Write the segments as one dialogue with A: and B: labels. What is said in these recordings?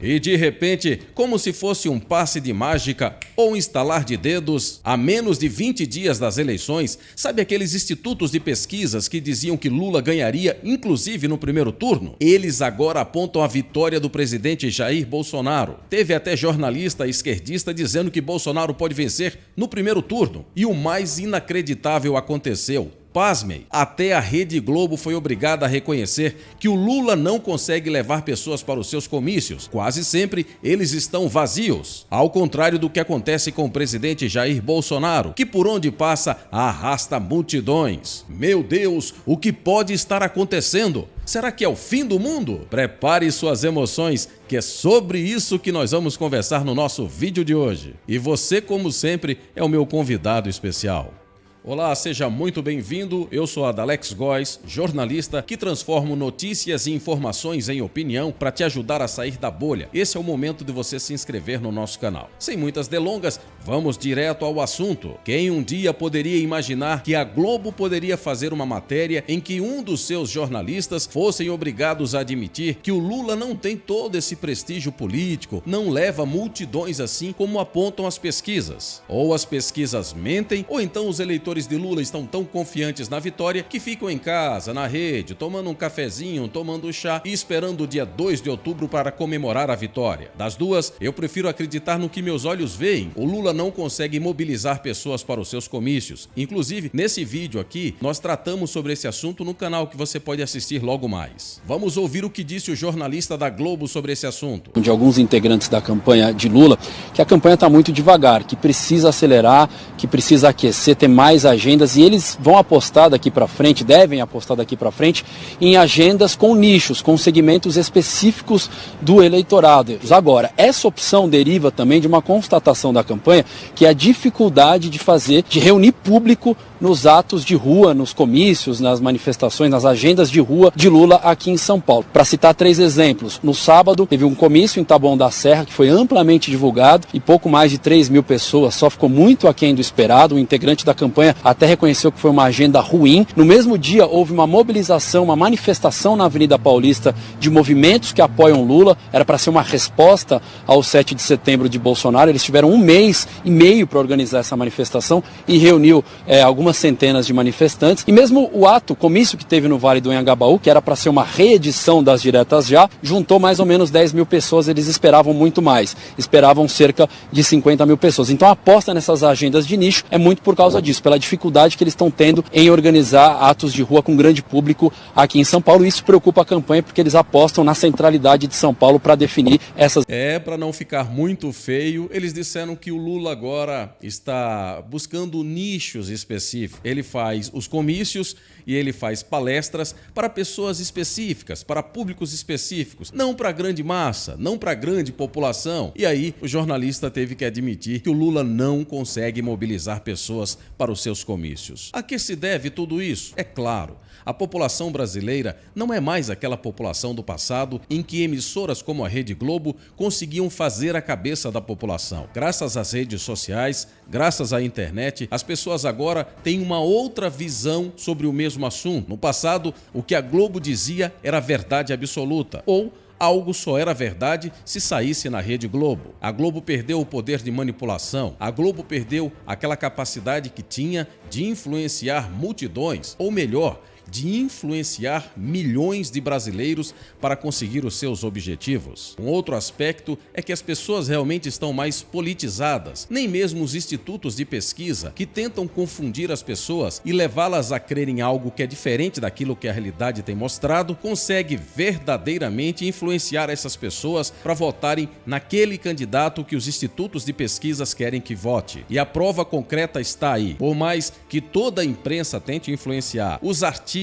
A: E de repente, como se fosse um passe de mágica ou um estalar de dedos, a menos de 20 dias das eleições, sabe aqueles institutos de pesquisas que diziam que Lula ganharia, inclusive no primeiro turno? Eles agora apontam a vitória do presidente Jair Bolsonaro. Teve até jornalista esquerdista dizendo que Bolsonaro pode vencer no primeiro turno. E o mais inacreditável aconteceu. Pasmem, até a Rede Globo foi obrigada a reconhecer que o Lula não consegue levar pessoas para os seus comícios. Quase sempre eles estão vazios. Ao contrário do que acontece com o presidente Jair Bolsonaro, que por onde passa arrasta multidões. Meu Deus, o que pode estar acontecendo? Será que é o fim do mundo? Prepare suas emoções, que é sobre isso que nós vamos conversar no nosso vídeo de hoje. E você, como sempre, é o meu convidado especial. Olá, seja muito bem-vindo. Eu sou Adalex Góes, jornalista que transformo notícias e informações em opinião para te ajudar a sair da bolha. Esse é o momento de você se inscrever no nosso canal. Sem muitas delongas, vamos direto ao assunto. Quem um dia poderia imaginar que a Globo poderia fazer uma matéria em que um dos seus jornalistas fossem obrigados a admitir que o Lula não tem todo esse prestígio político, não leva multidões assim como apontam as pesquisas. Ou as pesquisas mentem, ou então os eleitores de Lula estão tão confiantes na vitória que ficam em casa, na rede, tomando um cafezinho, tomando chá e esperando o dia 2 de outubro para comemorar a vitória. Das duas, eu prefiro acreditar no que meus olhos veem. O Lula não consegue mobilizar pessoas para os seus comícios. Inclusive, nesse vídeo aqui, nós tratamos sobre esse assunto no canal que você pode assistir logo mais. Vamos ouvir o que disse o jornalista da Globo sobre esse assunto.
B: De alguns integrantes da campanha de Lula, que a campanha está muito devagar, que precisa acelerar, que precisa aquecer, ter mais agendas, e eles vão apostar daqui para frente, devem apostar daqui para frente, em agendas com nichos, com segmentos específicos do eleitorado. Agora, essa opção deriva também de uma constatação da campanha, que é a dificuldade de reunir público nos atos de rua, nos comícios, nas manifestações, nas agendas de rua de Lula aqui em São Paulo. Para citar 3 exemplos, no sábado teve um comício em Taboão da Serra que foi amplamente divulgado e pouco mais de 3.000 pessoas, só ficou muito aquém do esperado. O integrante da campanha até reconheceu que foi uma agenda ruim. No mesmo dia houve uma mobilização, uma manifestação na Avenida Paulista de movimentos que apoiam Lula, era para ser uma resposta ao 7 de setembro de Bolsonaro. Eles tiveram 1 mês e meio para organizar essa manifestação e reuniu algumas centenas de manifestantes. E mesmo o comício que teve no Vale do Anhangabaú, que era para ser uma reedição das diretas já, juntou mais ou menos 10.000 pessoas. Eles esperavam muito mais, esperavam cerca de 50.000 pessoas. Então a aposta nessas agendas de nicho é muito por causa disso, pela dificuldade que eles estão tendo em organizar atos de rua com grande público aqui em São Paulo. Isso preocupa a campanha porque eles apostam na centralidade de São Paulo para definir essas...
A: Para não ficar muito feio, eles disseram que o Lula agora está buscando nichos específicos. Ele faz os comícios e ele faz palestras para pessoas específicas, para públicos específicos, não para a grande massa, não para a grande população. E aí o jornalista teve que admitir que o Lula não consegue mobilizar pessoas para os seus comícios. A que se deve tudo isso? É claro, a população brasileira não é mais aquela população do passado em que emissoras como a Rede Globo conseguiam fazer a cabeça da população. Graças às redes sociais, graças à internet, as pessoas agora têm uma outra visão sobre o mesmo assunto. No passado, o que a Globo dizia era verdade absoluta, ou algo só era verdade se saísse na Rede Globo. A Globo perdeu o poder de manipulação. A Globo perdeu aquela capacidade que tinha de influenciar multidões, ou melhor, de influenciar milhões de brasileiros para conseguir os seus objetivos. Um outro aspecto é que as pessoas realmente estão mais politizadas. Nem mesmo os institutos de pesquisa, que tentam confundir as pessoas e levá-las a crer em algo que é diferente daquilo que a realidade tem mostrado, consegue verdadeiramente influenciar essas pessoas para votarem naquele candidato que os institutos de pesquisas querem que vote. E a prova concreta está aí. Por mais que toda a imprensa tente influenciar, os artistas,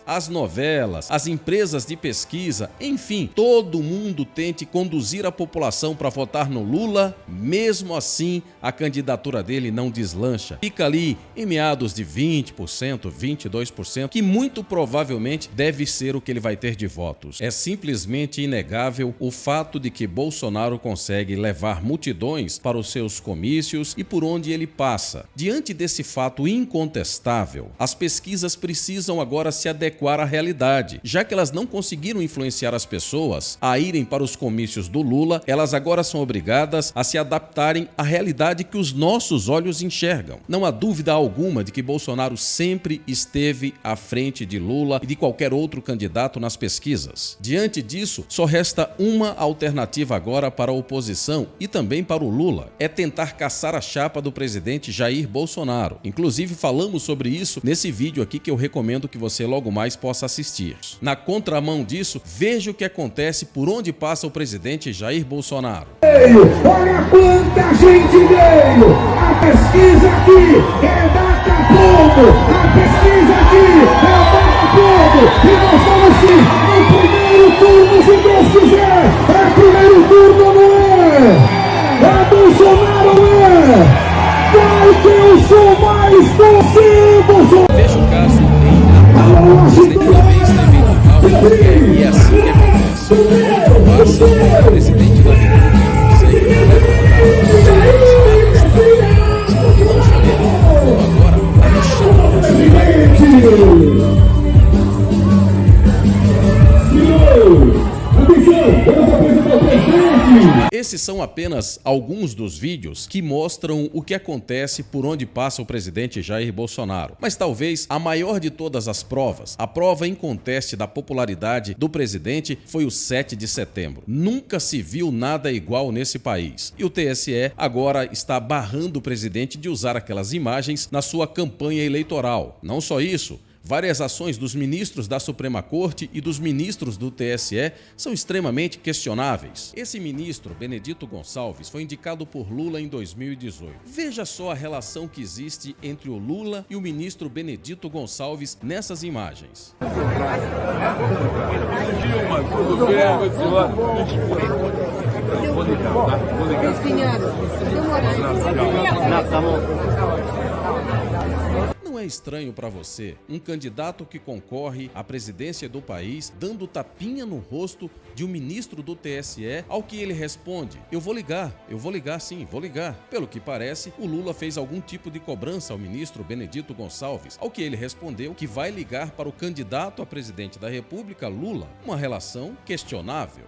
A: as novelas, as empresas de pesquisa, enfim, todo mundo tente conduzir a população para votar no Lula, mesmo assim a candidatura dele não deslancha. Fica ali em meados de 20%, 22%, que muito provavelmente deve ser o que ele vai ter de votos. É simplesmente inegável o fato de que Bolsonaro consegue levar multidões para os seus comícios e por onde ele passa. Diante desse fato incontestável, as pesquisas precisam agora agora se adequar à realidade. Já que elas não conseguiram influenciar as pessoas a irem para os comícios do Lula, elas agora são obrigadas a se adaptarem à realidade que os nossos olhos enxergam. Não há dúvida alguma de que Bolsonaro sempre esteve à frente de Lula e de qualquer outro candidato nas pesquisas. Diante disso, só resta uma alternativa agora para a oposição e também para o Lula: é tentar caçar a chapa do presidente Jair Bolsonaro. Inclusive, falamos sobre isso nesse vídeo aqui que eu recomendo que você logo mais possa assistir. Na contramão disso, veja o que acontece por onde passa o presidente Jair Bolsonaro.
C: Olha quanta gente veio! A pesquisa aqui é Datafolha! A pesquisa aqui é Datafolha! E nós estamos sim no primeiro turno, se Deus quiser! É primeiro turno, não é? É Bolsonaro, não é? Vai que eu sou mais possível!
A: Veja o caso em Natal. O presidente também esteve em Natal e é assim que acontece. Onde passa o presidente da República consegue e não só ele, como agora a Michelle Bolsonaro. Esses são apenas alguns dos vídeos que mostram o que acontece por onde passa o presidente Jair Bolsonaro. Mas talvez a maior de todas as provas, a prova inconteste da popularidade do presidente, foi o 7 de setembro. Nunca se viu nada igual nesse país. E o TSE agora está barrando o presidente de usar aquelas imagens na sua campanha eleitoral. Não só isso, várias ações dos ministros da Suprema Corte e dos ministros do TSE são extremamente questionáveis. Esse ministro, Benedito Gonçalves, foi indicado por Lula em 2018. Veja só a relação que existe entre o Lula e o ministro Benedito Gonçalves nessas imagens. Não é estranho para você um candidato que concorre à presidência do país dando tapinha no rosto de um ministro do TSE, ao que ele responde: eu vou ligar sim, vou ligar. Pelo que parece, o Lula fez algum tipo de cobrança ao ministro Benedito Gonçalves, ao que ele respondeu que vai ligar para o candidato a presidente da República, Lula. Uma relação questionável.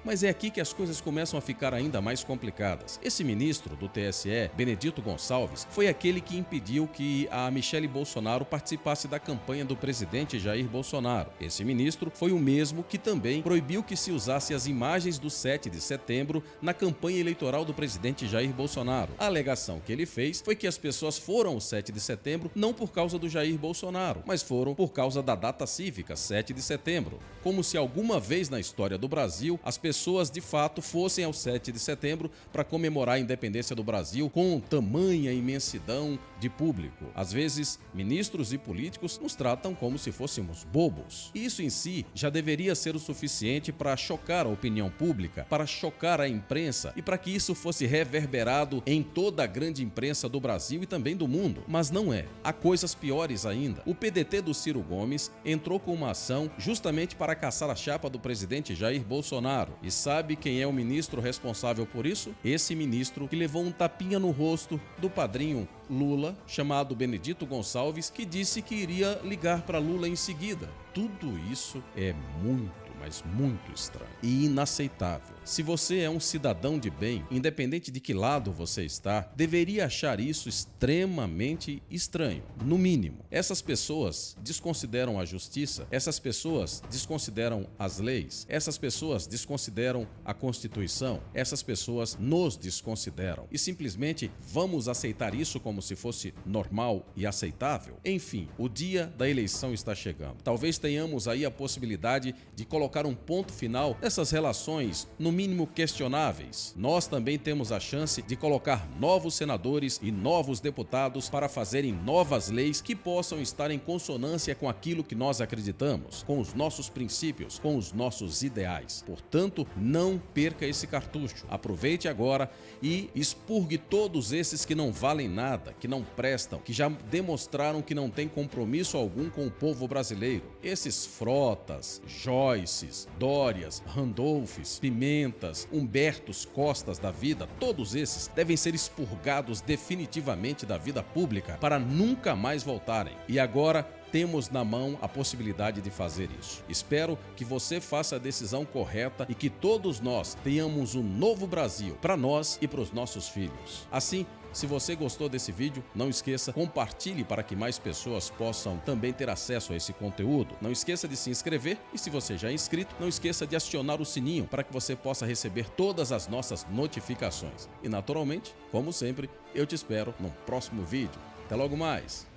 A: Mas é aqui que as coisas começam a ficar ainda mais complicadas. Esse ministro do TSE, Benedito Gonçalves, foi aquele que impediu que a Michelle Bolsonaro participasse da campanha do presidente Jair Bolsonaro. Esse ministro foi o mesmo que também proibiu que se usasse as imagens do 7 de setembro na campanha eleitoral do presidente Jair Bolsonaro. A alegação que ele fez foi que as pessoas foram ao 7 de setembro não por causa do Jair Bolsonaro, mas foram por causa da data cívica, 7 de setembro. Como se alguma vez na história do Brasil as pessoas de fato fossem ao 7 de setembro para comemorar a independência do Brasil com tamanha imensidão de público. Às vezes, ministros e políticos nos tratam como se fôssemos bobos. E isso em si já deveria ser o suficiente para chocar a opinião pública, para chocar a imprensa e para que isso fosse reverberado em toda a grande imprensa do Brasil e também do mundo. Mas não é. Há coisas piores ainda. O PDT do Ciro Gomes entrou com uma ação justamente para caçar a chapa do presidente Jair Bolsonaro. E sabe quem é o ministro responsável por isso? Esse ministro que levou um tapinha no rosto do padrinho Lula, chamado Benedito Gonçalves, que disse que iria ligar para Lula em seguida. Tudo isso é muito, mas muito estranho e inaceitável. Se você é um cidadão de bem, independente de que lado você está, deveria achar isso extremamente estranho, no mínimo. Essas pessoas desconsideram a justiça, essas pessoas desconsideram as leis, essas pessoas desconsideram a Constituição, essas pessoas nos desconsideram. E simplesmente vamos aceitar isso como se fosse normal e aceitável? Enfim, o dia da eleição está chegando. Talvez tenhamos aí a possibilidade de colocar um ponto final nessas relações, no mínimo questionáveis. Nós também temos a chance de colocar novos senadores e novos deputados para fazerem novas leis que possam estar em consonância com aquilo que nós acreditamos, com os nossos princípios, com os nossos ideais. Portanto, não perca esse cartucho. Aproveite agora e expurgue todos esses que não valem nada, que não prestam, que já demonstraram que não têm compromisso algum com o povo brasileiro. Esses Frotas, Joyces, Dórias, Randolphs, Pimentas, Humbertos Costas da vida, todos esses devem ser expurgados definitivamente da vida pública para nunca mais voltarem. E agora, temos na mão a possibilidade de fazer isso. Espero que você faça a decisão correta e que todos nós tenhamos um novo Brasil para nós e para os nossos filhos. Assim, se você gostou desse vídeo, não esqueça, compartilhe para que mais pessoas possam também ter acesso a esse conteúdo. Não esqueça de se inscrever e, se você já é inscrito, não esqueça de acionar o sininho para que você possa receber todas as nossas notificações. E naturalmente, como sempre, eu te espero no próximo vídeo. Até logo mais!